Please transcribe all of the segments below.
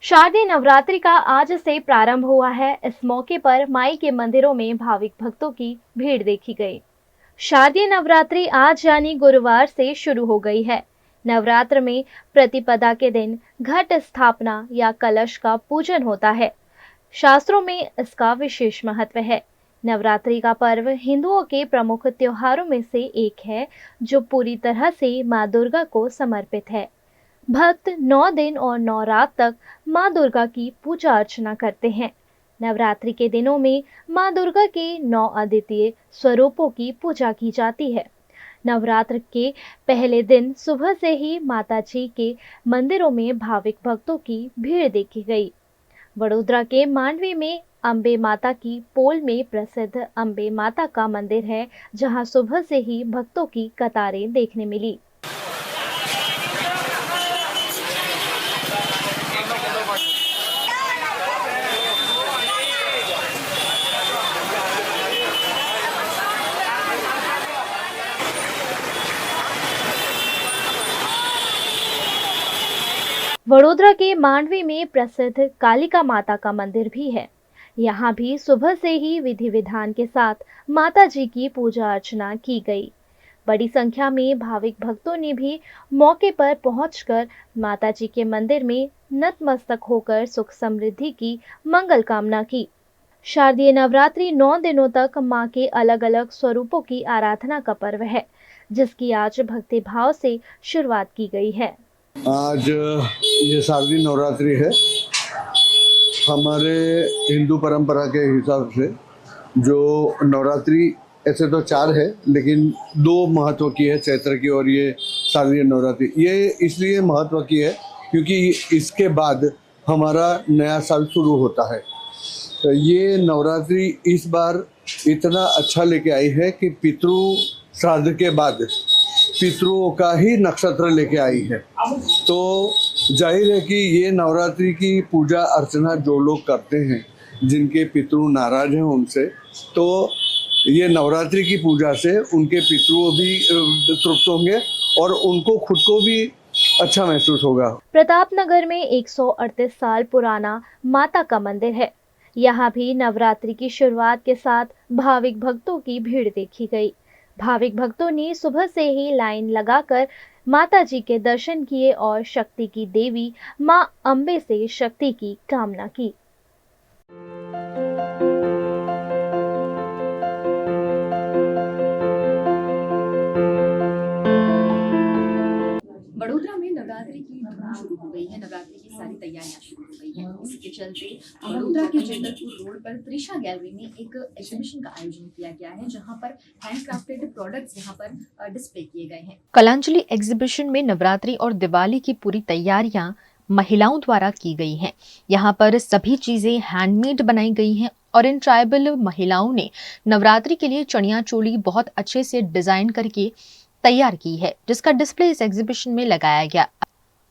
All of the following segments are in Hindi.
शारदीय नवरात्रि का आज से प्रारंभ हुआ है। इस मौके पर माई के मंदिरों में भाविक भक्तों की भीड़ देखी गई। शारदीय नवरात्रि आज यानी गुरुवार से शुरू हो गई है। नवरात्र में प्रतिपदा के दिन घट स्थापना या कलश का पूजन होता है। शास्त्रों में इसका विशेष महत्व है। नवरात्रि का पर्व हिंदुओं के प्रमुख त्योहारों में से एक है, जो पूरी तरह से माँ दुर्गा को समर्पित है। भक्त 9 दिन और 9 रात तक माँ दुर्गा की पूजा अर्चना करते हैं। नवरात्रि के दिनों में माँ दुर्गा के 9 अद्वितीय स्वरूपों की पूजा की जाती है। नवरात्र के पहले दिन सुबह से ही माता जी के मंदिरों में भाविक भक्तों की भीड़ देखी गई। वडोदरा के मांडवी में अंबे माता की पोल में प्रसिद्ध अंबे माता का मंदिर है, जहां सुबह से ही भक्तों की कतारें देखने मिली। वडोदरा के मांडवी में प्रसिद्ध कालिका माता का मंदिर भी है। यहाँ भी सुबह से ही विधि विधान के साथ माता जी की पूजा अर्चना की गई। बड़ी संख्या में भाविक भक्तों ने भी मौके पर पहुंचकर माता जी के मंदिर में नतमस्तक होकर सुख समृद्धि की मंगल कामना की। शारदीय नवरात्रि 9 दिनों तक मां के अलग अलग स्वरूपों की आराधना का पर्व है, जिसकी आज भक्ति भाव से शुरुआत की गई है। आज ये शारदीय नवरात्रि है। हमारे हिंदू परंपरा के हिसाब से जो नवरात्रि ऐसे तो 4 है, लेकिन 2 महत्व की है, चैत्र की और ये शारदीय नवरात्रि। ये इसलिए महत्व की है क्योंकि इसके बाद हमारा नया साल शुरू होता है। तो ये नवरात्रि इस बार इतना अच्छा लेके आई है कि पितृ श्राद्ध के बाद पितरों का ही नक्षत्र लेके आई है। तो जाहिर है कि ये नवरात्रि की पूजा अर्चना जो लोग करते हैं, जिनके पितृ नाराज हैं उनसे, तो ये नवरात्रि की पूजा से उनके पितृ भी तृप्त होंगे और उनको खुद को भी अच्छा महसूस होगा। प्रतापनगर में 138 साल पुराना माता का मंदिर है। यहाँ भी नवरात्रि की शुरुआत के साथ भाविक भक्तों की भीड़ देखी गई। भाविक भक्तों ने सुबह से ही लाइन लगाकर माता जी के दर्शन किए और शक्ति की देवी मां अंबे से शक्ति की कामना की। बड़ोदरा में नवरात्रि की धूम शुरू हो गई है। नवरात्रि की सारी तैयारियां शुरू हो गई हैं। इसके चलते बड़ोदरा के जगदलपुर रोड पर त्रिशा गैलरी में एक एग्जीबिशन का आयोजन किया गया है, जहां पर हैंडक्राफ्टेड प्रोडक्ट्स यहां पर डिस्प्ले किए गए हैं। कलांजलि एग्जीबिशन में नवरात्रि और दिवाली की पूरी तैयारियां महिलाओं द्वारा की गई हैं। यहाँ पर सभी चीजें हैंडमेड बनाई गई हैं और इन ट्राइबल महिलाओं ने नवरात्रि के लिए चनिया चोली बहुत अच्छे से डिजाइन करके तैयार की है, जिसका डिस्प्ले इस एग्जीबिशन में लगाया गया।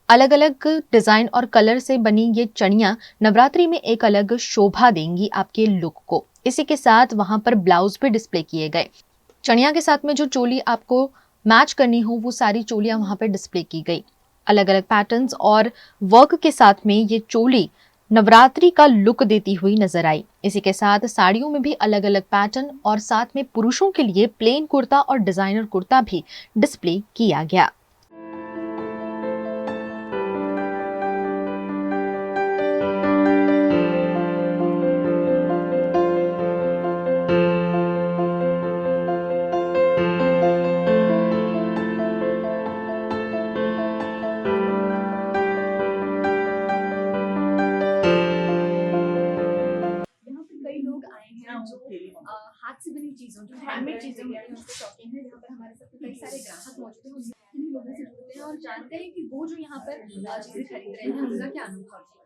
अलग अलग डिजाइन और कलर से बनी ये चनिया नवरात्रि में एक अलग शोभा देंगी आपके लुक को। इसी के साथ वहां पर ब्लाउज भी डिस्प्ले किए गए। चनिया के साथ में जो चोली आपको मैच करनी हो, वो सारी चोलियां वहां पर डिस्प्ले की गई। अलग अलग पैटर्न्स और वर्क के साथ में ये चोली नवरात्रि का लुक देती हुई नजर आई। इसी के साथ साड़ियों में भी अलग अलग पैटर्न और साथ में पुरुषों के लिए प्लेन कुर्ता और डिजाइनर कुर्ता भी डिस्प्ले किया गया। जो हाथ से बनी चीजों, जो हैंडमेड चीजें होती हैं, उनके शौकीन है। यहाँ पर हमारे साथ कई सारे ग्राहक मौजूद हैं, उन्हीं लोगों से जुड़ते हैं और जानते हैं कि वो जो यहाँ पर चीजें खरीद रहे हैं उनका क्या अनुभव है।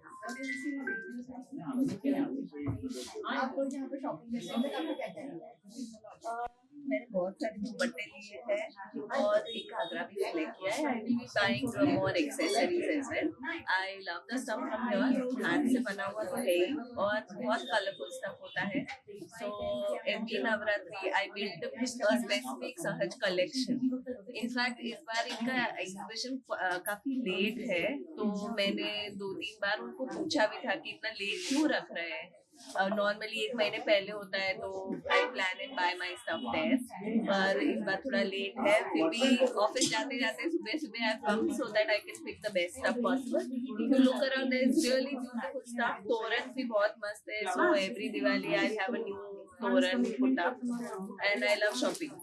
आप लोग यहाँ पर शॉपिंग करते हैं, आपका क्या कहना है? मैंने बहुत सारे दुपट्टे लिए हैं और एक घाघरा भी सिलेक्ट किया है। I will be buying more accessories as well. I love the stuff from here, हाथ से बना हुआ तो है ही और बहुत कलरफुल स्टफ होता है। So every Navratri I made a specific सहज कलेक्शन। इनफैक्ट इस बार इनका एग्जीबिशन काफी लेट है, तो मैंने 2-3 बार उनको पूछा भी था कि इतना लेट क्यों रख रहे हैं। नॉर्मली 1 महीने पहले होता है तो I plan and buy my stuff there, पर इस बार थोड़ा लेट है। फिर भी ऑफिस जाते जाते सुबह सुबह I come so that I can pick the best stuff possible. If you look around there is really beautiful stuff. तोरण भी बहुत मस्त है, so every Diwali I have a new toran put up and I love shopping.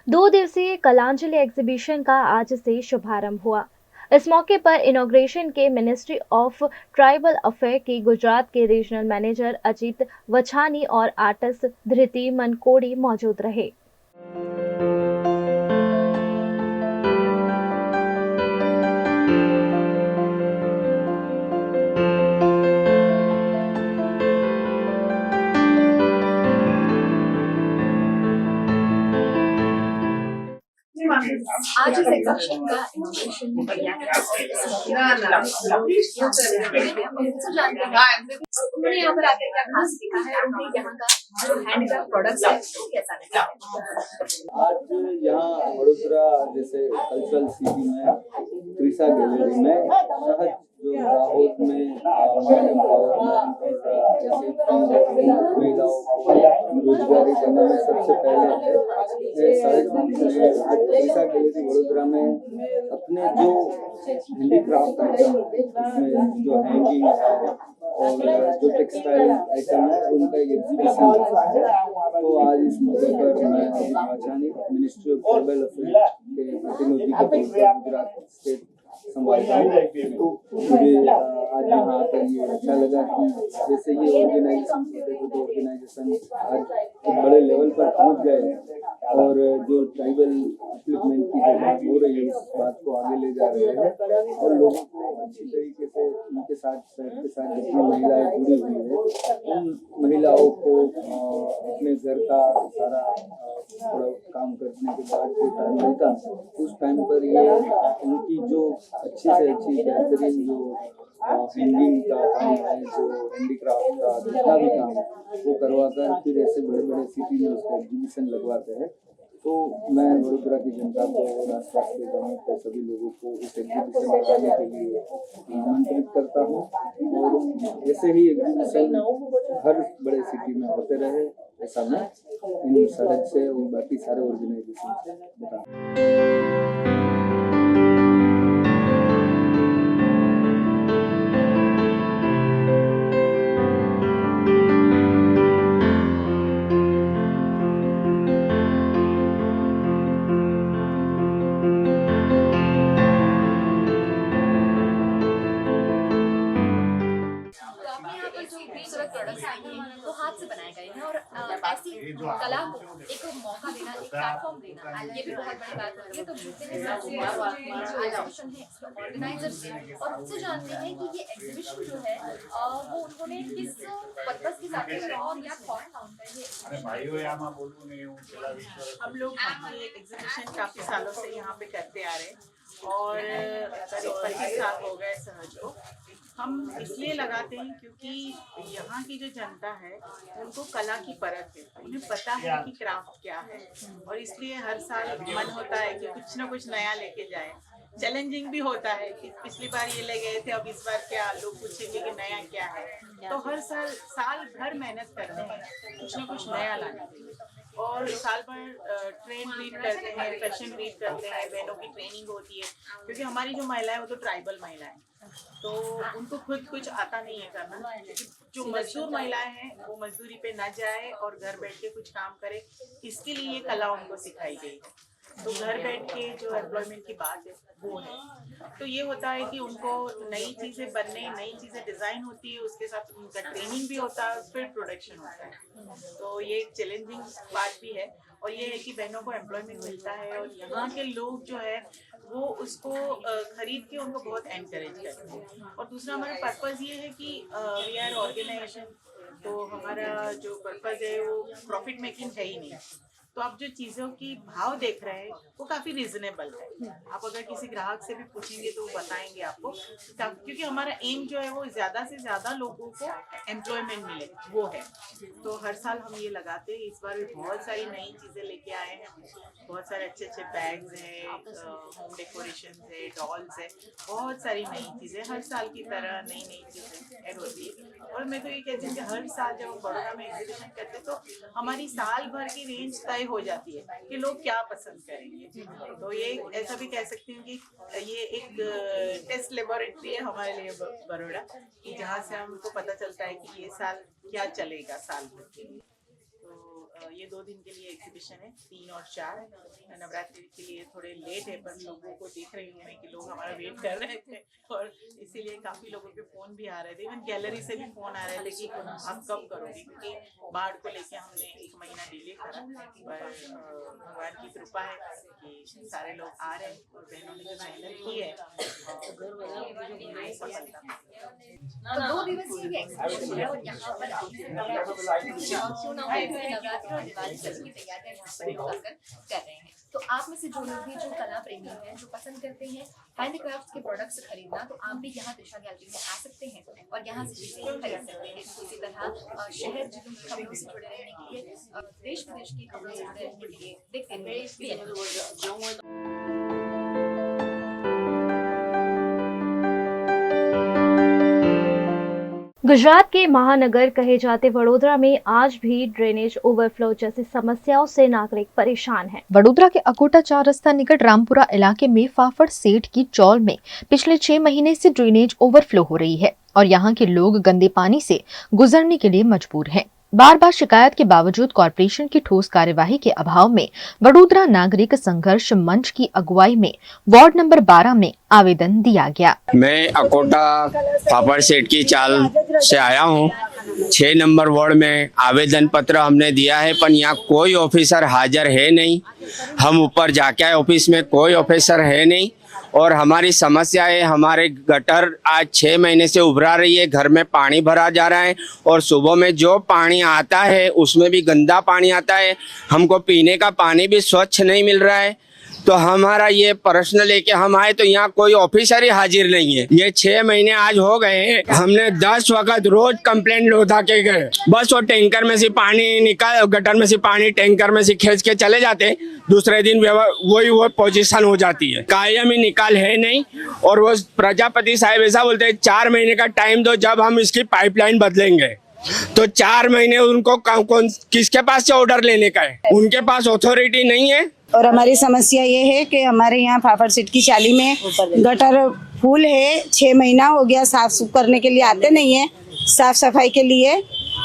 2 दिवसीय कलांजलि एग्जीबिशन का आज से शुभारंभ हुआ। इस मौके पर इनॉग्रेशन के मिनिस्ट्री ऑफ ट्राइबल अफेयर के गुजरात के रीजनल मैनेजर अजीत वछानी और आर्टिस्ट धृति मनकोड़ी मौजूद रहे। आज इस एग्जीबिशन का इनॉग्रेशन किया गया और इस मौके पर उन्होंने यहाँ पर आकर क्या खास दिखा है, उन्हें यहाँ का जो हैंडक्राफ्ट प्रोडक्ट्स है वो कैसा लगा। आज यहाँ वडोदरा जैसे कल्चरल सिटी में त्रिशा गैलरी में सहज जो दाहोद में महिलाओं को रोजगारी देने में सबसे पहले है। सहज त्रिशा गैलरी वडोदरा में अपने जो हैंडीक्राफ्ट आइटम उसमें जो हैंगिंग है और जो टेक्सटाइल आइटम है उनका एक एग्जीबिशन है। तो आज इस मौके पर मैं Ajit Vachhani ministry of tribal affair के प्रतिनिधि के तौर पर गुजरात स्टेट संभालता हूँ। तो मुझे आज यहाँ आकर ये अच्छा लगा कि जैसे ये ऑर्गेनाइजेशन छोटे छोटे ऑर्गेनाइजेशन आज एक बड़े लेवल पर पहुँच गए और जो ट्राइबल डेवलपमेंट की जो बात हो रही है उस बात को आगे ले जा रहे हैं और लोगों को अच्छी तरीके से उनके साथ जितनी महिलाएं जुड़ी हुई है उन महिलाओं को अपने घर का सारा थोड़ा काम करने के बाद जो टाइम मिलता उस टाइम पर ये उनकी जो अच्छी से अच्छी बेहतरीन जो हैंगिंग का काम है, जो हैंडीक्राफ्ट का जितना भी काम है वो करवा कर फिर ऐसे बड़े बड़े सिटी में उसका एग्जीबिशन लगवाते हैं। तो मैं वडोदरा की जनता को और आसपास के गाँव के सभी लोगों को इस एग्जीबिशन लगाने के लिए आमंत्रित करता हूँ और ऐसे ही एग्जीबिशन हर बड़े सिटी में होते रहे, ऐसा मैं इन सहज से और बाकी सारे ऑर्गेनाइजेशन से बताता हूँ। खूबसूरत प्रोडक्ट्स आए हैं तो हाथ से बनाए गए हैं और ऐसी कला को एक मौका देना, एक प्लेटफॉर्म देना, ये भी बहुत बड़ी बात होती है। तो जुड़ते हैं एग्जीबिशन है इसके ऑर्गेनाइजर से और उनसे जानते हैं कि ये एग्जीबिशन जो है वो उन्होंने किस पर्पस के साथ किया और क्या थॉट था उनका ये। हम लोग ये एग्जीबिशन काफी सालों से यहाँ पे करते आ रहे हैं और करीब 25 साल हो गए सहज को। हम इसलिए लगाते हैं क्योंकि यहाँ की जो जनता है उनको कला की परख है, उन्हें पता है कि क्राफ्ट क्या है और इसलिए हर साल मन होता है कि कुछ ना कुछ नया लेके जाए। चैलेंजिंग भी होता है कि पिछली बार ये ले गए थे, अब इस बार क्या, लोग पूछेंगे कि नया क्या है। तो हर साल भर मेहनत करते हैं कुछ ना कुछ नया लाने के लिए और साल भर ट्रेन रीड करते हैं, फैशन रीड करते हैं, बहनों की ट्रेनिंग होती है क्योंकि हमारी जो महिलाएं वो तो ट्राइबल महिलाएं तो उनको खुद कुछ आता नहीं है करना। जो मजदूर महिलाएं हैं वो मजदूरी पे न जाए और घर बैठ के कुछ काम करे, इसके लिए ये कला उनको सिखाई गई है। तो घर बैठ के जो एम्प्लॉयमेंट की बात है वो है। तो ये होता है कि उनको नई चीज़ें बनने, नई चीज़ें डिज़ाइन होती है, उसके साथ उनका ट्रेनिंग भी होता है, फिर प्रोडक्शन होता है। तो ये एक चैलेंजिंग बात भी है और ये है कि बहनों को एम्प्लॉयमेंट मिलता है और यहाँ के लोग जो है वो उसको खरीद के उनको बहुत एनकरेज करते हैं। और दूसरा हमारा पर्पज़ ये है कि वी आर ऑर्गेनाइजेशन, तो हमारा जो पर्पज़ है वो प्रॉफिट मेकिंग है ही नहीं। तो आप जो चीज़ों की भाव देख रहे हैं वो काफ़ी रिजनेबल है। आप अगर किसी ग्राहक से भी पूछेंगे तो वो बताएंगे आपको, क्योंकि हमारा एम जो है वो ज़्यादा से ज़्यादा लोगों को एम्प्लॉयमेंट मिले, वो है। तो हर साल हम ये लगाते हैं। इस बार भी बहुत सारी नई चीज़ें लेके आए हैं, बहुत सारे अच्छे अच्छे बैग्स हैं, होम डेकोरेशन है, डॉल्स है, बहुत सारी नई चीज़ें। हर साल की तरह नई नई चीज़ें ऐड होती है। और मैं तो ये कहती हूँ कि हर साल जब हम बड़ौदा में एग्जीबिशन करते हैं तो हमारी साल भर की रेंज तय हो जाती है कि लोग क्या पसंद करेंगे। तो ये ऐसा भी कह सकती हूँ कि ये एक टेस्ट लेबोरेटरी है हमारे लिए बड़ौदा, कि जहाँ से हमको पता चलता है कि ये साल क्या चलेगा साल भर के लिए। तो ये 2 दिन के लिए एग्जीबिशन है, 3 और 4। नवरात्रि के लिए थोड़े लेट है, पर लोगों को देख रही हूँ मैं कि लोग हमारा वेट कर रहे थे और इसीलिए काफ़ी लोगों के फ़ोन भी आ रहे थे। इवन गैलरी से भी फ़ोन आ रहे थे कि आप कब करोगे, क्योंकि बाढ़ को लेके हमने 1 महीना डिले करा। पर भगवान की कृपा है कि सारे लोग आ रहे हैं और बहनों ने जो मेहनत की है सफलता। तो 2 दिवसीय ये एग्जीबिशन है और यहाँ पर नवरात्रि और दिवाली की तैयारियां यहाँ पर लोग आकर कर रहे हैं। तो आप में से जो लोग भी जो कला प्रेमी हैं, जो पसंद करते हैं हैंडीक्राफ्ट के प्रोडक्ट्स खरीदना, तो आप भी यहाँ त्रिशा गैलरी में आ सकते हैं और यहाँ से चीजें खरीद सकते हैं। इसी तरह शहर की खबरों से जुड़े रहने के लिए, देश विदेश की खबरों से जुड़े रहने के लिए देखते रहिए। गुजरात के महानगर कहे जाते वडोदरा में आज भी ड्रेनेज ओवरफ्लो जैसी समस्याओं से नागरिक परेशान हैं। वडोदरा के अकोटा 4 रास्ता निकट रामपुरा इलाके में फाफड़ सेठ की चौल में पिछले 6 महीने से ड्रेनेज ओवरफ्लो हो रही है और यहाँ के लोग गंदे पानी से गुजरने के लिए मजबूर हैं। बार बार शिकायत के बावजूद कॉर्पोरेशन की ठोस कार्यवाही के अभाव में वडोदरा नागरिक संघर्ष मंच की अगुवाई में वार्ड नंबर 12 में आवेदन दिया गया। मैं अकोटा फाफड़ सेठ की चाल से आया हूँ। 6 नंबर वार्ड में आवेदन पत्र हमने दिया है, पर यहाँ कोई ऑफिसर हाजिर है नहीं। हम ऊपर जाके आए, ऑफिस में कोई ऑफिसर है नहीं और हमारी समस्या है, हमारे गटर आज 6 महीने से उभरा रही है, घर में पानी भरा जा रहा है और सुबह में जो पानी आता है उसमें भी गंदा पानी आता है। हमको पीने का पानी भी स्वच्छ नहीं मिल रहा है। तो हमारा ये प्रश्न लेके हम आए तो यहाँ कोई ऑफिसर ही हाजिर नहीं है। ये 6 महीने आज हो गए हैं, हमने 10 वक्त रोज कंप्लेंट उठा के गए। बस वो टैंकर में से पानी निकाल, गटर में से पानी टैंकर में से खींच के चले जाते, दूसरे दिन वही वो पोजीशन हो जाती है। कायम ही निकाल है नहीं। और वो प्रजापति साहब ऐसा बोलते हैं 4 महीने का टाइम दो, जब हम इसकी पाइपलाइन बदलेंगे। तो 4 महीने उनको कौन किसके पास से ऑर्डर लेने का है? उनके पास अथॉरिटी नहीं है। और हमारी समस्या ये है कि हमारे यहाँ फाफड़ सेठ की चाली में गटर फुल है। 6 महीना हो गया, साफ सुफ करने के लिए आते नहीं है, साफ सफाई के लिए।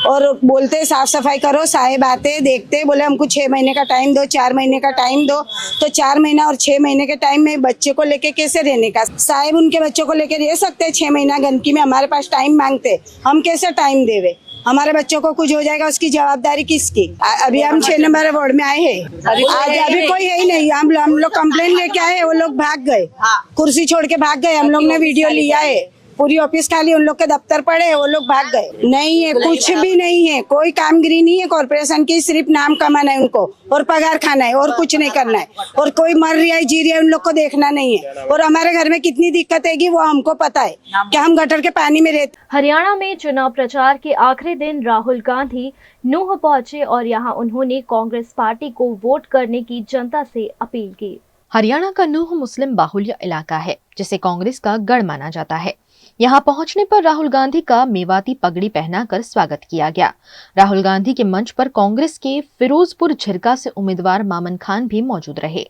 और बोलते साफ सफाई करो, साहेब आते देखते, बोले हमको 6 महीने का टाइम दो, 4 महीने का टाइम दो। तो 4 महीना और 6 महीने के टाइम में बच्चे को लेके कैसे रहने का? साहेब उनके बच्चों को लेके रह सकते 6 महीना गंदगी में, हमारे पास टाइम मांगते, हम कैसे टाइम देवे? हमारे बच्चों को कुछ हो जाएगा, उसकी जवाबदारी किसकी? अभी हम 6 नंबर वार्ड में आए हैं, आज अभी कोई है ही नहीं। हम लोग कंप्लेंट लेके आए, वो लोग भाग गए, कुर्सी छोड़ के भाग गए। हम लोग ने वीडियो लिया है, पूरी ऑफिस खाली, उन लोग के दफ्तर पड़े, वो लोग भाग गए। नहीं है, कुछ भी नहीं है, कोई कामगिरी नहीं है कॉर्पोरेशन की, सिर्फ नाम कमाना है उनको और पगार खाना है और कुछ नहीं करना है। और कोई मर रहा है, जी रहा है, उन लोग को देखना नहीं है। और हमारे घर में कितनी दिक्कत है वो हमको पता है कि हम गटर के पानी में रहते। हरियाणा में चुनाव प्रचार के आखिरी दिन राहुल गांधी नूंह पहुंचे और यहां उन्होंने कांग्रेस पार्टी को वोट करने की जनता से अपील की। हरियाणा का नूंह मुस्लिम बाहुल्य इलाका है, जिसे कांग्रेस का गढ़ माना जाता है। यहाँ पहुंचने पर राहुल गांधी का मेवाती पगड़ी पहनाकर स्वागत किया गया। राहुल गांधी के मंच पर कांग्रेस के फिरोजपुर झिरका से उम्मीदवार मामन खान भी मौजूद रहे।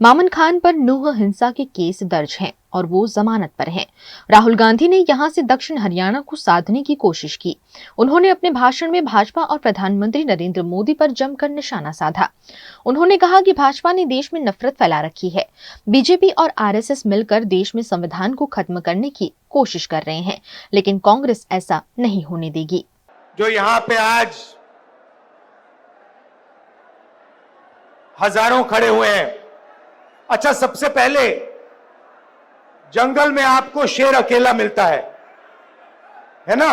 मामन खान पर नूंह हिंसा के केस दर्ज हैं और वो जमानत पर हैं। राहुल गांधी ने यहां से दक्षिण हरियाणा को साधने की कोशिश की। उन्होंने अपने भाषण में भाजपा और प्रधानमंत्री नरेंद्र मोदी पर जमकर निशाना साधा। उन्होंने कहा कि भाजपा ने देश में नफरत फैला रखी है। बीजेपी और आरएसएस मिलकर देश में संविधान को खत्म करने की कोशिश कर रहे हैं, लेकिन कांग्रेस ऐसा नहीं होने देगी। जो यहाँ पे आज हजारों खड़े हुए हैं। अच्छा, सबसे पहले जंगल में आपको शेर अकेला मिलता है ना?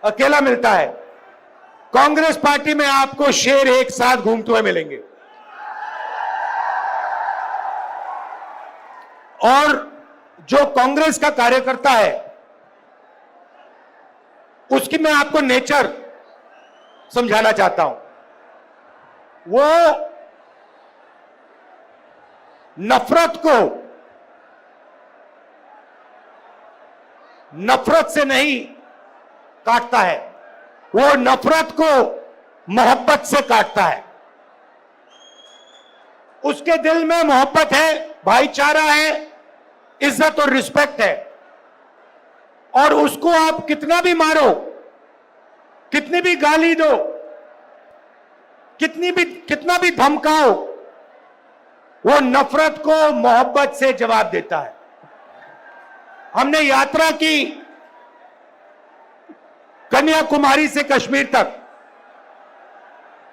अकेला मिलता है। कांग्रेस पार्टी में आपको शेर एक साथ घूमते हुए मिलेंगे। और जो कांग्रेस का कार्यकर्ता है उसकी मैं आपको नेचर समझाना चाहता हूं। वो नफरत को नफरत से नहीं काटता है, वो नफरत को मोहब्बत से काटता है। उसके दिल में मोहब्बत है, भाईचारा है, इज्जत और रिस्पेक्ट है। और उसको आप कितना भी मारो, कितनी भी गाली दो, कितना भी धमकाओ, वो नफरत को मोहब्बत से जवाब देता है। हमने यात्रा की कन्याकुमारी से कश्मीर तक,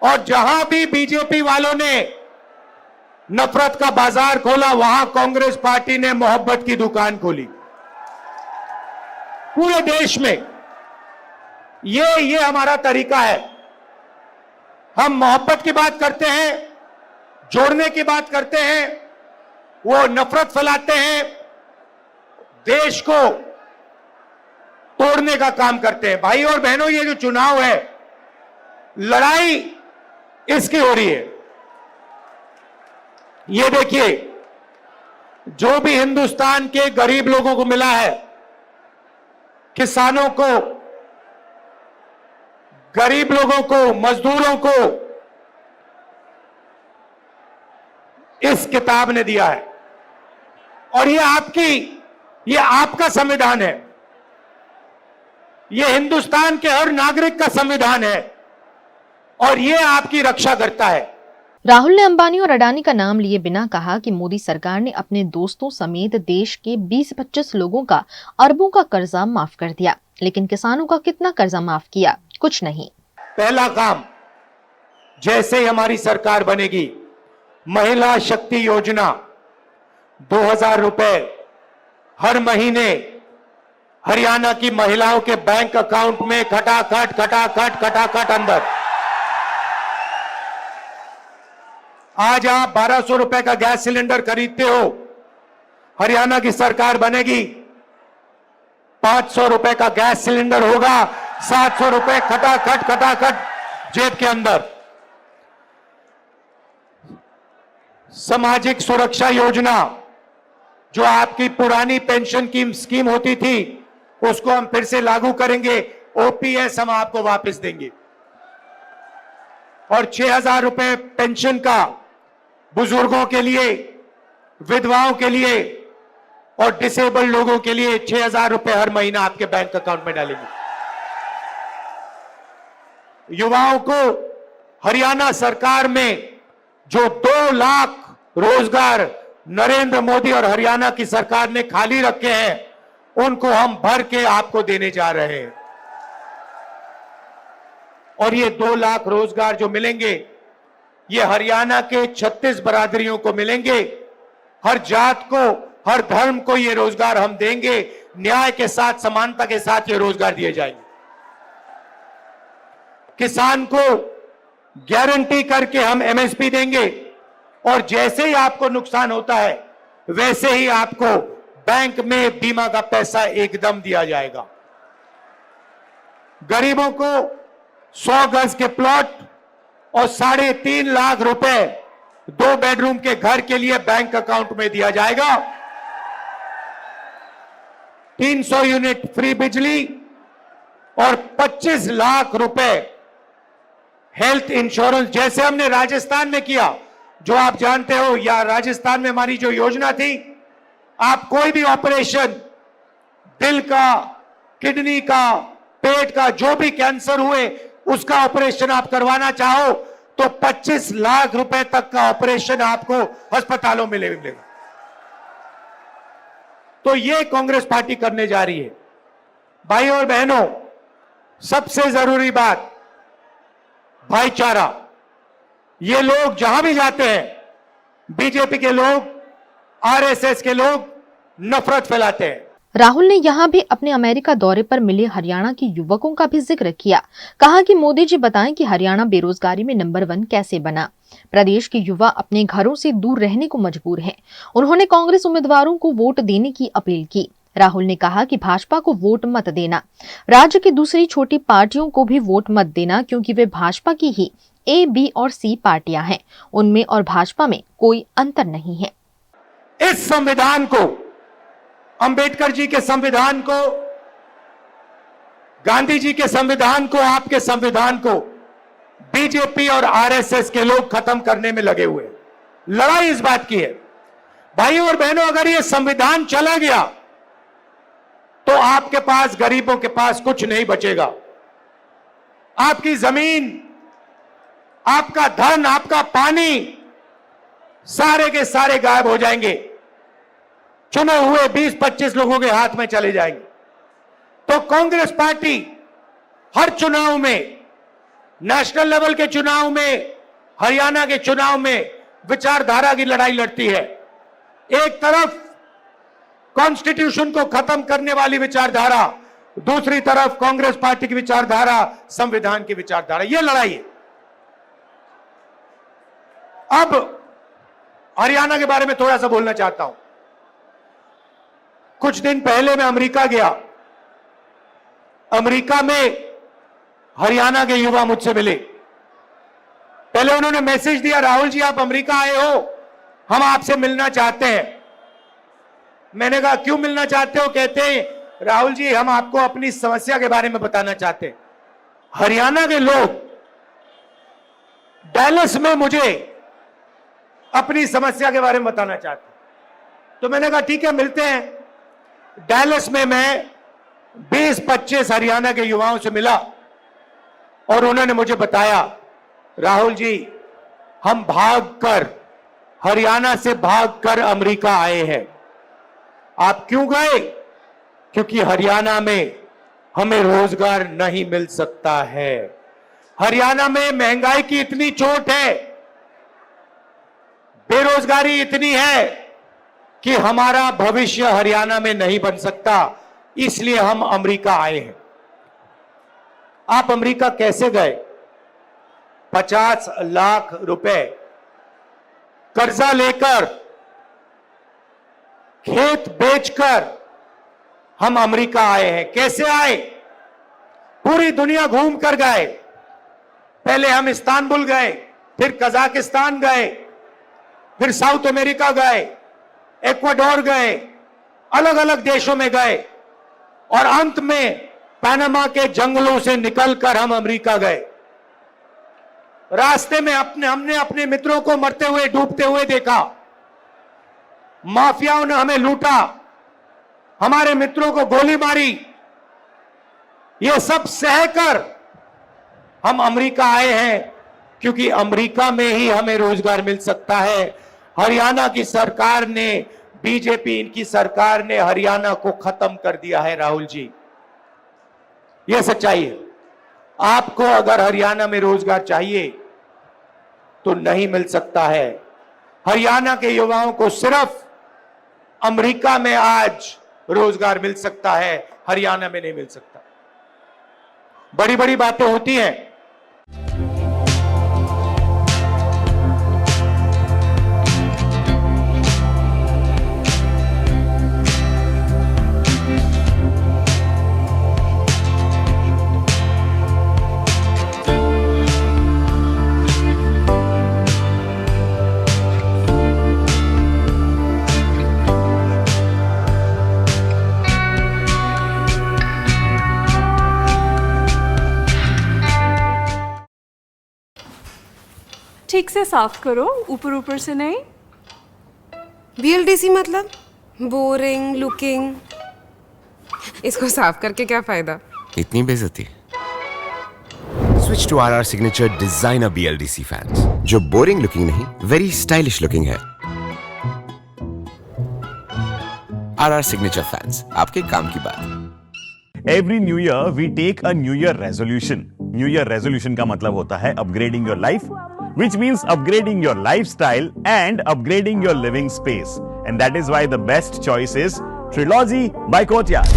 और जहां भी बीजेपी वालों ने नफरत का बाजार खोला, वहां कांग्रेस पार्टी ने मोहब्बत की दुकान खोली। पूरे देश में ये हमारा तरीका है। हम मोहब्बत की बात करते हैं, जोड़ने की बात करते हैं, वो नफरत फैलाते हैं, देश को तोड़ने का काम करते हैं। भाई और बहनों, ये जो चुनाव है, लड़ाई इसकी हो रही है। ये देखिए, जो भी हिंदुस्तान के गरीब लोगों को मिला है, किसानों को, गरीब लोगों को, मजदूरों को इस किताब ने दिया है। और ये आपका संविधान है, ये हिंदुस्तान के हर नागरिक का संविधान है, और ये आपकी रक्षा करता है। राहुल ने अंबानी और अडानी का नाम लिए बिना कहा कि मोदी सरकार ने अपने दोस्तों समेत देश के 20-25 लोगों का अरबों का कर्जा माफ कर दिया, लेकिन किसानों का कितना कर्जा माफ किया? कुछ नहीं। पहला काम, जैसे ही हमारी सरकार बनेगी, महिला शक्ति योजना 2000 रुपए हर महीने हरियाणा की महिलाओं के बैंक अकाउंट में खटाखट अंदर। आज आप 1200 रुपए का गैस सिलेंडर खरीदते हो, हरियाणा की सरकार बनेगी, 500 रुपए का गैस सिलेंडर होगा, 700 रुपए खटाखट जेब के अंदर। सामाजिक सुरक्षा योजना, जो आपकी पुरानी पेंशन की स्कीम होती थी, उसको हम फिर से लागू करेंगे। ओपीएस हम आपको वापस देंगे, और 6000 रुपए पेंशन का बुजुर्गों के लिए, विधवाओं के लिए और डिसेबल्ड लोगों के लिए 6000 रुपए हर महीना आपके बैंक अकाउंट में डालेंगे। युवाओं को हरियाणा सरकार में जो 2 लाख रोजगार नरेंद्र मोदी और हरियाणा की सरकार ने खाली रखे हैं, उनको हम भर के आपको देने जा रहे हैं। और ये 2 लाख रोजगार जो मिलेंगे, ये हरियाणा के 36 बरादरियों को मिलेंगे। हर जात को, हर धर्म को ये रोजगार हम देंगे। न्याय के साथ, समानता के साथ ये रोजगार दिए जाएंगे। किसान को गारंटी करके हम एमएसपी देंगे, और जैसे ही आपको नुकसान होता है, वैसे ही आपको बैंक में बीमा का पैसा एकदम दिया जाएगा। गरीबों को 100 गज के प्लॉट और 3.5 लाख रुपए 2 बेडरूम के घर के लिए बैंक अकाउंट में दिया जाएगा। 300 यूनिट फ्री बिजली और 25 लाख रुपए हेल्थ इंश्योरेंस, जैसे हमने राजस्थान में किया, जो आप जानते हो। या राजस्थान में हमारी जो योजना थी, आप कोई भी ऑपरेशन, दिल का, किडनी का, पेट का, जो भी कैंसर हुए, उसका ऑपरेशन आप करवाना चाहो तो 25 लाख रुपए तक का ऑपरेशन आपको अस्पतालों में मिलेगा। तो ये कांग्रेस पार्टी करने जा रही है। भाई और बहनों, सबसे जरूरी बात, भाईचारा। ये लोग जहां भी जाते हैं, बीजेपी के लोग, आरएसएस के लोग नफरत फैलाते हैं। राहुल ने यहाँ भी अपने अमेरिका दौरे पर मिले हरियाणा के युवकों का भी जिक्र किया। कहा कि मोदी जी बताएं कि हरियाणा बेरोजगारी में नंबर 1 कैसे बना। प्रदेश के युवा अपने घरों से दूर रहने को मजबूर हैं। उन्होंने कांग्रेस उम्मीदवारों को वोट देने की अपील की। राहुल ने कहा कि भाजपा को वोट मत देना, राज्य की दूसरी छोटी पार्टियों को भी वोट मत देना, क्योंकि वे भाजपा की ही A, B और C पार्टियां हैं। उनमें और भाजपा में कोई अंतर नहीं है। इस संविधान को, अंबेडकर जी के संविधान को, गांधी जी के संविधान को, आपके संविधान को बीजेपी और आरएसएस के लोग खत्म करने में लगे हुए। लड़ाई इस बात की है भाइयों और बहनों, अगर ये संविधान चला गया तो आपके पास, गरीबों के पास कुछ नहीं बचेगा। आपकी जमीन, आपका धन, आपका पानी, सारे के सारे गायब हो जाएंगे। चुने हुए 20-25 लोगों के हाथ में चले जाएंगे। तो कांग्रेस पार्टी हर चुनाव में, नेशनल लेवल के चुनाव में, हरियाणा के चुनाव में विचारधारा की लड़ाई लड़ती है। एक तरफ कॉन्स्टिट्यूशन को खत्म करने वाली विचारधारा, दूसरी तरफ कांग्रेस पार्टी की विचारधारा, संविधान की विचारधारा, यह लड़ाई है। अब हरियाणा के बारे में थोड़ा सा बोलना चाहता हूं। कुछ दिन पहले मैं अमेरिका गया। अमेरिका में हरियाणा के युवा मुझसे मिले। पहले उन्होंने मैसेज दिया, राहुल जी आप अमेरिका आए हो, हम आपसे मिलना चाहते हैं। मैंने कहा क्यों मिलना चाहते हो? कहते हैं राहुल जी हम आपको अपनी समस्या के बारे में बताना चाहते हैं। हरियाणा के लोग डैलस में मुझे अपनी समस्या के बारे में बताना चाहते हैं। तो मैंने कहा ठीक है मिलते हैं। डैलस में मैं 20-25 हरियाणा के युवाओं से मिला और उन्होंने मुझे बताया राहुल जी हम भागकर, हरियाणा से भागकर अमेरिका आए हैं। आप क्यों गए? क्योंकि हरियाणा में हमें रोजगार नहीं मिल सकता है। हरियाणा में महंगाई की इतनी चोट है, बेरोजगारी इतनी है कि हमारा भविष्य हरियाणा में नहीं बन सकता, इसलिए हम अमेरिका आए हैं। आप अमेरिका कैसे गए? 50 लाख रुपए कर्जा लेकर, खेत बेचकर हम अमेरिका आए हैं। कैसे आए? पूरी दुनिया घूम कर गए। पहले हम इस्तांबुल गए, फिर कजाकिस्तान गए, फिर साउथ अमेरिका गए, इक्वाडोर गए, अलग अलग देशों में गए और अंत में पनामा के जंगलों से निकलकर हम अमेरिका गए। रास्ते में हमने अपने मित्रों को मरते हुए, डूबते हुए देखा। माफियाओं ने हमें लूटा, हमारे मित्रों को गोली मारी। ये सब सहकर हम अमेरिका आए हैं, क्योंकि अमेरिका में ही हमें रोजगार मिल सकता है। हरियाणा की सरकार ने, बीजेपी इनकी सरकार ने हरियाणा को खत्म कर दिया है। राहुल जी यह सच्चाई है। आपको अगर हरियाणा में रोजगार चाहिए तो नहीं मिल सकता है। हरियाणा के युवाओं को सिर्फ अमेरिका में आज रोजगार मिल सकता है, हरियाणा में नहीं मिल सकता। बड़ी बड़ी बातें होती हैं। ठीक से साफ करो, ऊपर ऊपर से नहीं। BLDC मतलब बोरिंग लुकिंग, इसको साफ करके क्या फायदा? इतनी बेइज्जती। Switch to RR signature designer BLDC fans, जो बोरिंग लुकिंग नहीं, वेरी स्टाइलिश लुकिंग है। RR सिग्नेचर फैंस, आपके काम की बात। Every new year we take a new year resolution. New year resolution का मतलब होता है upgrading your life, which means upgrading your lifestyle and upgrading your living space. And that is why the best choice is Trilogy by Courtyard.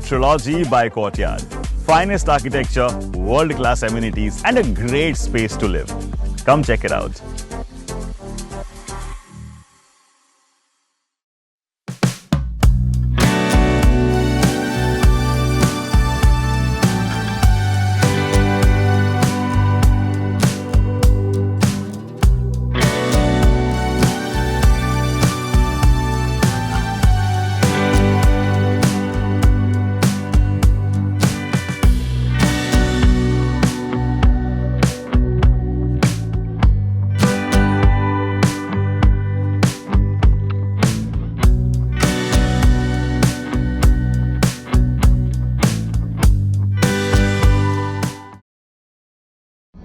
Trilogy by Courtyard. Finest architecture, world-class amenities, and a great space to live. Come check it out.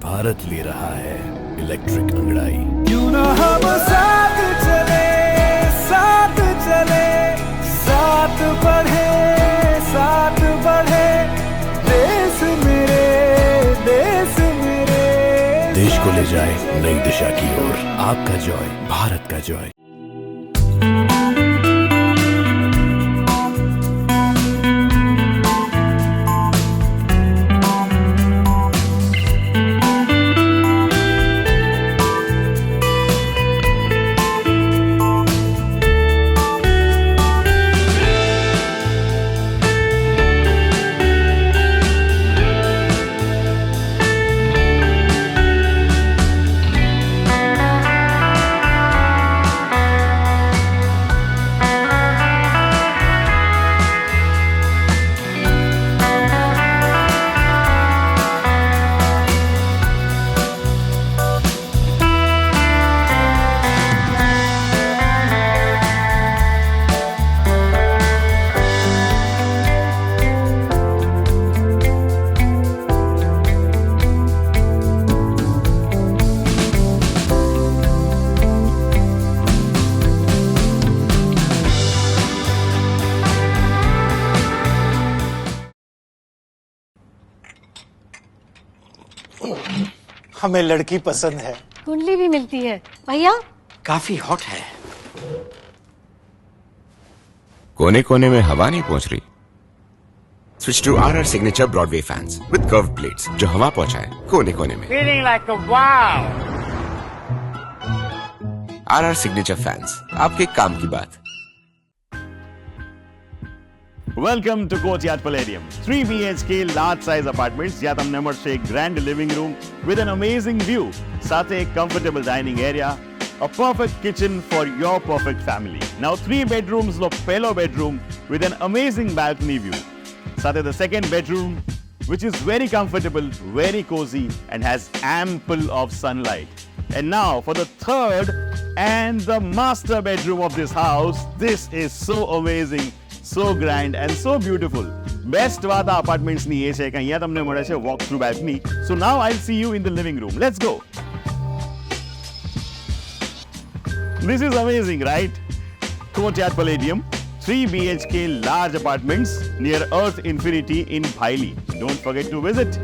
Bharat ले रहा है इलेक्ट्रिक अंगड़ाई। क्यों न हम साथ चले, साथ चले, साथ बढ़े, साथ बढ़े, देश मेरे, देश मेरे। देश को ले जाए नई दिशा की ओर। आपका जॉय, भारत का जॉय। हमें लड़की पसंद है। कुंडली भी मिलती है भैया। काफी हॉट है। कोने कोने में हवा नहीं पहुंच रही। Switch to RR signature Broadway fans with curve plates जो हवा पहुंचाए कोने कोने में। Feeling like a wow. RR signature fans, आपके काम की बात। Welcome to Courtyard Palladium. 3 BHK large size apartments જ્યાં તમને મળશે એક grand living room with an amazing view, સાથે એક comfortable dining area, a perfect kitchen for your perfect family. Now 3 bedrooms નો પહેલો bedroom with an amazing balcony view. સાથે the second bedroom which is very comfortable, very cozy and has ample of sunlight. And now for the third and the master bedroom of this house. This is so amazing. So grand and so beautiful. Best વાત આ apartments ની એ છે કે અહીંયા તમને મળે છે walk through balcony. So now I'll see you in the living room. Let's go. This is amazing, right? Courtyard Palladium, 3 BHK large apartments near Earth Infinity in Bhaili. Don't forget to visit.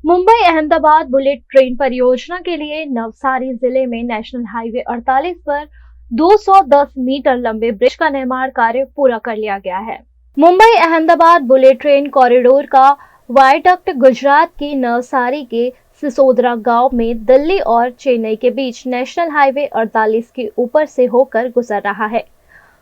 Mumbai Ahmedabad bullet train परियोजना के लिए नवसारी जिले में नेशनल हाईवे 48 पर 210 मीटर लंबे ब्रिज का निर्माण कार्य पूरा कर लिया गया है। Mumbai Ahmedabad bullet train corridor का वायडक्ट गुजरात के नवसारी के सिसोदरा गांव में दिल्ली और चेन्नई के बीच नेशनल हाईवे 48 के ऊपर से होकर गुजर रहा है।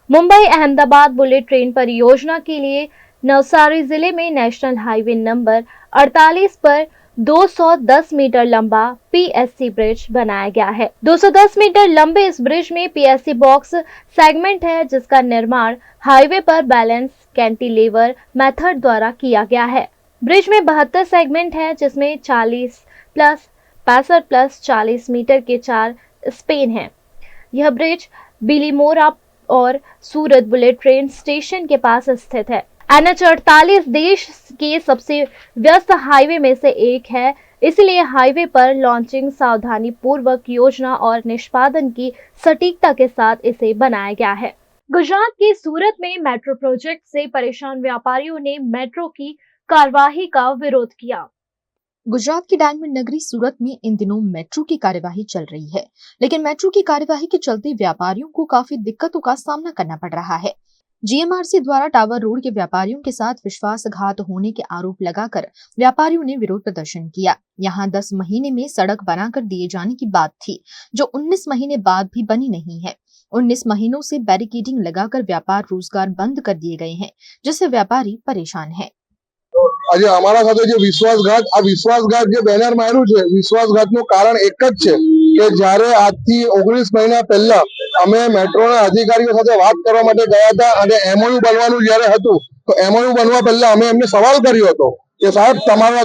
मुंबई अहमदाबाद बुलेट ट्रेन परियोजना के लिए नवसारी जिले में नेशनल हाईवे नंबर 48 पर 210 मीटर लंबा पीएससी ब्रिज बनाया गया है। 210 मीटर लंबे इस ब्रिज में पीएससी बॉक्स सेगमेंट है, जिसका निर्माण हाईवे पर बैलेंस कैंटिलीवर मेथड द्वारा किया गया है। ब्रिज में 72 सेगमेंट है, जिसमें 40 प्लस 65 प्लस 40 मीटर के 4 स्पेन हैं। यह ब्रिज बिलीमोरा और सूरत बुलेट ट्रेन स्टेशन के पास स्थित है। NH 48 देश के सबसे व्यस्त हाईवे में से एक है, इसलिए हाईवे पर लॉन्चिंग सावधानी पूर्वक योजना और निष्पादन की सटीकता के साथ इसे बनाया गया है। गुजरात के सूरत में मेट्रो प्रोजेक्ट से परेशान व्यापारियों ने मेट्रो की कार्यवाही का विरोध किया। गुजरात की डायमंड नगरी सूरत में इन दिनों मेट्रो की कार्यवाही चल रही है, लेकिन मेट्रो की कार्यवाही के चलते व्यापारियों को काफी दिक्कतों का सामना करना पड़ रहा है। GMRC द्वारा टावर रोड के व्यापारियों के साथ विश्वासघात होने के आरोप लगाकर व्यापारियों ने विरोध प्रदर्शन किया। यहां 10 महीने में सड़क बनाकर दिए जाने की बात थी, जो 19 महीने बाद भी बनी नहीं है। 19 महीनों से बैरिकेडिंग लगाकर व्यापार रोजगार बंद कर दिए गए हैं, जिससे व्यापारी परेशान है। આજે અમારા સાથે જે વિશ્વાસઘાત જે બેનર માર્યું છે, વિશ્વાસઘાતનું કારણ એક જ છે કે જ્યારે આજથી 19 મહિના પહેલા અમે મેટ્રોના અધિકારીઓ સાથે વાત કરવા માટે ગયા હતા અને MOU બનવાનું જ્યારે હતું તો MOU બનવા પહેલા અમે એમને સવાલ કર્યો હતો કે સાહેબ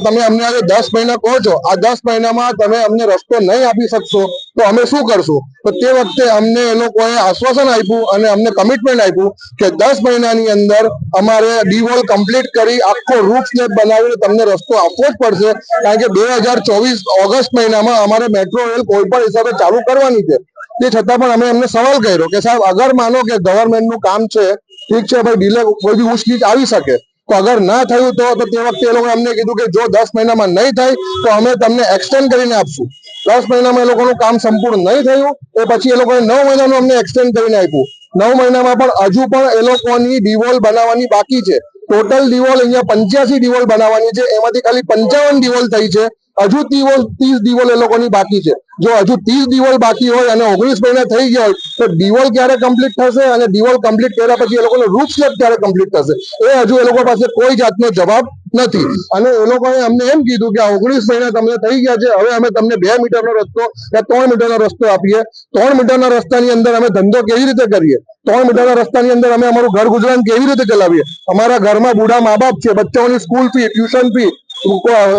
તમે અમને આજે 10 મહિના કહો છો, આ 10 મહિનામાં તમે અમને રસ્તો નહીં આપી શકશો તો અમે શું કરશું? તો તે વખતે અમને એ લોકોએ આશ્વાસન આપ્યું અને અમને કમિટમેન્ટ આપ્યું કે 10 મહિનાની અંદર અમારે ડીવોલ કમ્પ્લીટ કરી આખો રૂફ સ્લેબ બનાવીને તમને રસ્તો આપવો જ પડશે, કારણ કે 2024 ઓગસ્ટ મહિનામાં અમારે મેટ્રો રેલ કોઈ પણ હિસાબે ચાલુ કરવાની છે। તે છતાં પણ અમે એમને સવાલ કર્યો કે સાહેબ અગર માનો કે ગવર્મેન્ટનું કામ છે, ઠીક છે ભાઈ, ડીલે કોઈ બી ઊંચ નીચ આવી શકે, તો અગર ના થયું તો તે વખતે એ લોકોએ અમને કીધું કે જો 10 મહિનામાં નહીં થાય તો અમે તમને એક્સટેન્ડ કરીને આપશું। 10 મહિનામાં એ લોકોનું કામ સંપૂર્ણ નહીં થયું એ પછી એ લોકોએ 9 મહિનાનું અમને એક્સટેન્ડ કરીને આપ્યું। 9 મહિનામાં પણ હજુ પણ એ લોકોની ડીવોલ બનાવવાની બાકી છે। ટોટલ ડીવોલ અહીંયા 85 ડીવોલ બનાવવાની છે, એમાંથી ખાલી 55 ડીવોલ થઈ છે, હજુ 30 ડીવોલ એ લોકોની બાકી છે। જો હજુ 30 ડીવોલ બાકી હોય અને 19 મહિના થઈ ગયા હોય તો ડીવોલ ક્યારે કમ્પ્લીટ થશે અને ડીવોલ કમ્પ્લીટ કર્યા પછી એ લોકોનો રૂફ સ્લેબ ક્યારે કમ્પ્લીટ થશે એ હજુ એ લોકો પાસે કોઈ જાતનો જવાબ નથી। અને એ લોકોએ અમને એમ કીધું કે આ 19 મહિના તમને થઈ ગયા છે, હવે અમે તમને 2 મીટરનો રસ્તો या 3 મીટરનો રસ્તો આપીએ। 3 મીટરના રસ્તાની અંદર અમે ધંધો કેવી રીતે કરીએ? 3 મીટરના રસ્તાની અંદર અમે અમારું ઘર ગુજરાન કેવી રીતે ચલાવીએ? અમારા ઘરમાં બુઢા મા બાપ છે, બચ્ચાઓની સ્કૂલ ફી, ટ્યુશન ફી,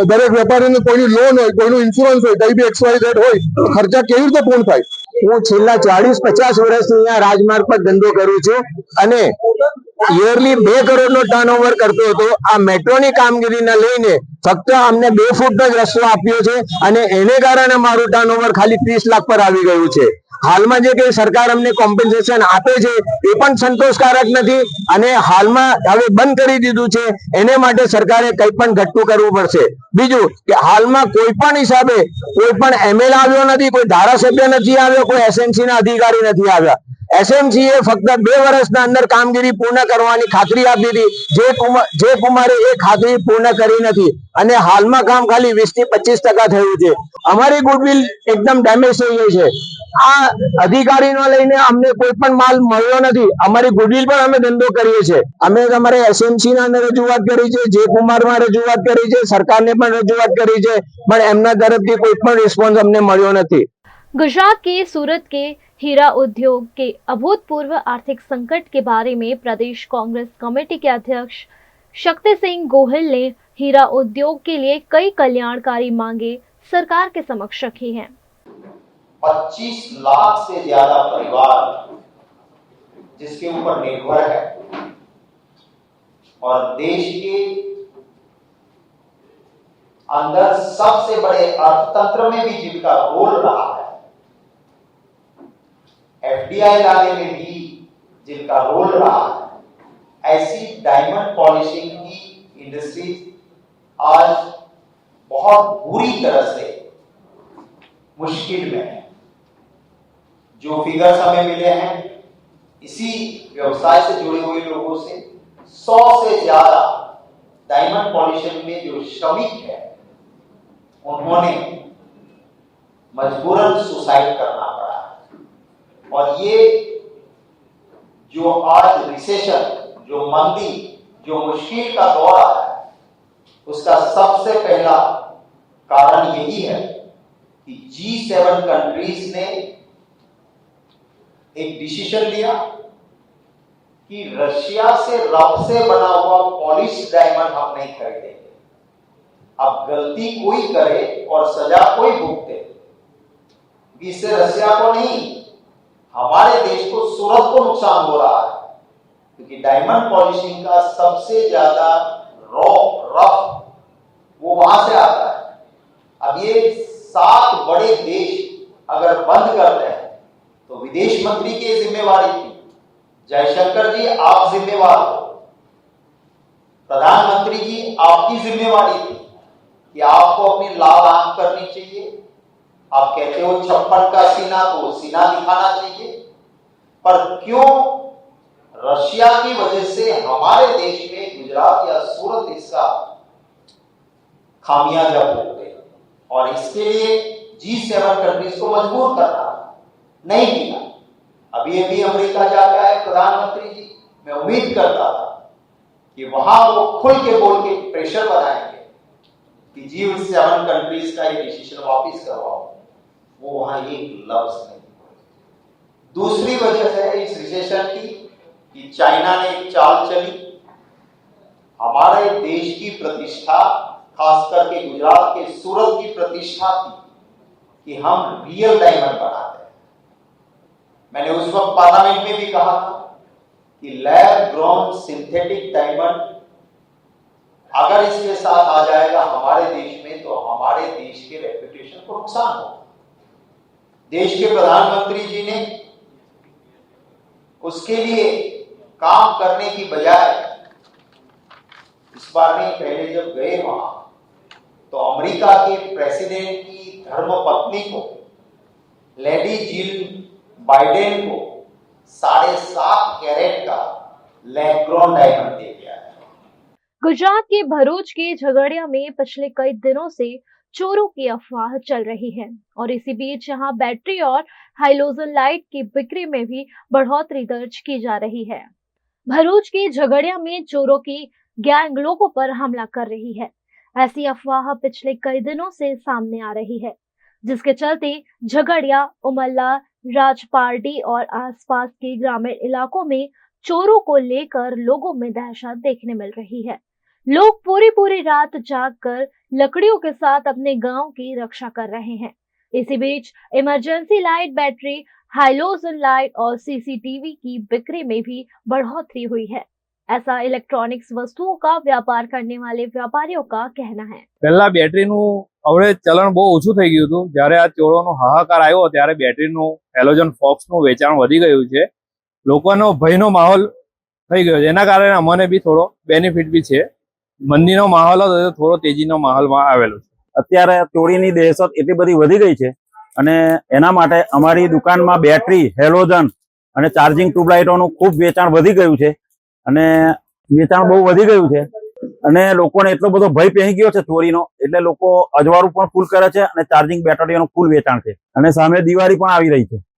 દરેક વેપારીને કોઈની લોન હોય, કોઈનું ઇન્સ્યોરન્સ હોય, કઈ બી XYZ હોય તો ખર્ચા કેવી રીતે પૂર્ણ થાય? હું છેલ્લા 40-50 વર્ષથી અહીંયા રાજમાર્ગ પર ધંધો કરું છું અને યરલી 2 કરોડનો ટર્નઓવર કરતો હતો। આ મેટ્રોની કામગીરીને લઈને ફક્ત અમને 2 ફૂટનો જ રસ્તો આપ્યો છે અને એને કારણે મારું ટર્નઓવર ખાલી 30 લાખ પર આવી ગયું છે। હાલમાં જે કે સરકાર અમને કોમ્પન્સેશન આપે છે એ પણ સંતોષકારક નથી અને હાલમાં હવે બંધ કરી દીધું છે, એને માટે સરકારે કંઈ પણ ઘટતું કરવું પડશે। બીજું કે હાલમાં કોઈ પણ હિસાબે કોઈ પણ ML આવ્યો નથી, કોઈ ધારાસભ્ય નથી આવ્યો, કોઈ SMC ના અધિકારી નથી આવ્યા। SMC એ ફક્ત 2 વર્ષના અંદર કામગીરી પૂર્ણ કરવાની ખાતરી આપી હતી, જે કુમારે એ ખાતરી પૂર્ણ કરી નથી અને હાલમાં કામ ખાલી 20 થી 25% થયું છે। અમારી ગુડવિલ એકદમ ડેમેજ થઈ ગઈ છે। આ અધિકારીનો લઈને અમને કોઈ પણ માલ મળ્યો નથી, અમારી ગુડવિલ પર અમે ધંધો કરીએ છીએ। અમે અમારે SMC ના રજૂઆત કરી છે, જે કુમારમાં રજૂઆત કરી છે, સરકારને પણ રજૂઆત કરી છે, પણ એમના તરફથી કોઈ પણ રિસ્પોન્સ અમને મળ્યો નથી। गुजरात के सूरत के हीरा उद्योग के अभूतपूर्व आर्थिक संकट के बारे में प्रदेश कांग्रेस कमेटी के अध्यक्ष शक्ति सिंह गोहिल ने हीरा उद्योग के लिए कई कल्याणकारी मांगे सरकार के समक्ष रखी हैं। 25 लाख से ज्यादा परिवार जिसके ऊपर निर्भर है और देश के अंदर सबसे बड़े अर्थतंत्र में भी जिनका रोल रहा है, FDI लाने में भी जिनका रोल रहा है, ऐसी डायमंड पॉलिशिंग की इंडस्ट्री आज बहुत बुरी तरह से मुश्किल में है। जो फिगर्स हमें मिले हैं इसी व्यवसाय से जुड़े हुए लोगों से, 100 से ज्यादा डायमंड पॉलिशिंग में जो श्रमिक है उन्होंने मजबूरन सुसाइड करना पड़ा है। और ये जो आज रिसेशन, जो मंदी जो मुश्किल का दौर आया है उसका सबसे पहला कारण यही है कि G7 कंट्रीज ने एक डिसीजन लिया कि रशिया से रफ से बना हुआ पॉलिश डायमंड हम नहीं खरीदेंगे। अब गलती कोई करे और सजा कोई भुगते, इससे रशिया को नहीं हमारे देश को, सूरत को नुकसान हो रहा है, क्योंकि डायमंड पॉलिशिंग का सबसे ज्यादा रफ वो वहां से आता है। अब ये 7 बड़े देश अगर बंद करते हैं तो विदेश मंत्री की जिम्मेवारी थी, जयशंकर जी आप जिम्मेवार हो, प्रधानमंत्री जी आपकी जिम्मेवारी थी कि आपको अपनी लाभ आम करनी चाहिए। आप कहते हो 56 का सीना, तो सीना दिखाना चाहिए, पर क्यों रशिया की वजह से हमारे देश में गुजरात या सूरत इसका खामियाजा भुगते, और इसके लिए G7 कंट्रीज को मजबूर करना नहीं किया। अभी अमेरिका जाकर आए प्रधानमंत्री जी, मैं उम्मीद करता था कि वहां वो खुल के बोल के प्रेशर बनाएंगे कि G7 कंट्रीज का ये डिसीजन वापस करवाओ, वो वहां एक लफ्ज नहीं। दूसरी वजह है इस रिसेशन की कि चाइना ने एक चाल चली, हमारे देश की प्रतिष्ठा, खास करके गुजरात के सूरत की प्रतिष्ठा थी कि हम रियल डायमंड बनाते हैं। मैंने उस वक्त पार्लियामेंट में भी कहा था कि लैब ग्रोन सिंथेटिक डायमंड अगर इसके साथ आ जाएगा हमारे देश में तो हमारे देश के रेपुटेशन को नुकसान होगा। देश के प्रधानमंत्री जी ने उसके लिए काम करने की बजाय इस बार में पहले जब गए वहां तो अमेरिका के प्रेसिडेंट की धर्मपत्नी को, लेडी जिल बाइडेन को 7.5 कैरेट का लैब ग्रोन डायमंड दे दिया है। गुजरात के भरूच के झगड़िया में पिछले कई दिनों से चोरों की अफवाह चल रही है और इसी बीच यहां बैटरी और हाइलोजन लाइट की बिक्री में भी बढ़ोतरी दर्ज की जा रही है। भरूच के झगड़िया में चोरों की गैंग लोगों पर हमला कर रही है, ऐसी अफवाह पिछले कई दिनों से सामने आ रही है, जिसके चलते झगड़िया, उमल्ला, राजपारडी और आसपास के ग्रामीण इलाकों में चोरों को लेकर लोगों में दहशत देखने मिल रही है। लोग पूरी रात जागकर लकड़ियों के साथ अपने गांव की रक्षा कर रहे हैं। इसी बीच emergency light, battery, halogen light और सीसीटीवी की बिक्री में भी बढ़ोतरी हुई है, ऐसा इलेक्ट्रॉनिक्स वस्तुओं का व्यापार करने वाले व्यापारियों का कहना है। पहला બેટરીનું હવે ચલણ બહુ ઓછું થઈ ગયું હતું, જ્યારે આ ચોરોનો હાહાકાર આવ્યો ત્યારે બેટરીનું હેલોજન ફોક્સનું વેચાણ વધી ગયું છે, લોકોનો ભયનો માહોલ થઈ ગયો છે, એના કારણે અમને બી થોડો બેનિફિટ બી છે, મંદીનો માહોલ હતો તો થોડો તેજીનો માહોલમાં આવેલો છે। અત્યારે ચોરીની દહેશત એટલી બધી વધી ગઈ છે અને એના માટે અમારી દુકાનમાં બેટરી, હેલોજન અને ચાર્જિંગ ટ્યુબલાઇટોનું ખૂબ વેચાણ વધી ગયું છે અને વેચાણ બહુ વધી ગયું છે અને લોકોને એટલો બધો ભય પહેરી ગયો છે ચોરીનો, એટલે લોકો અજવાળું પણ ફૂલ કરે છે અને ચાર્જિંગ બેટરીઓનું ફૂલ વેચાણ છે અને સામે દિવાળી પણ આવી રહી છે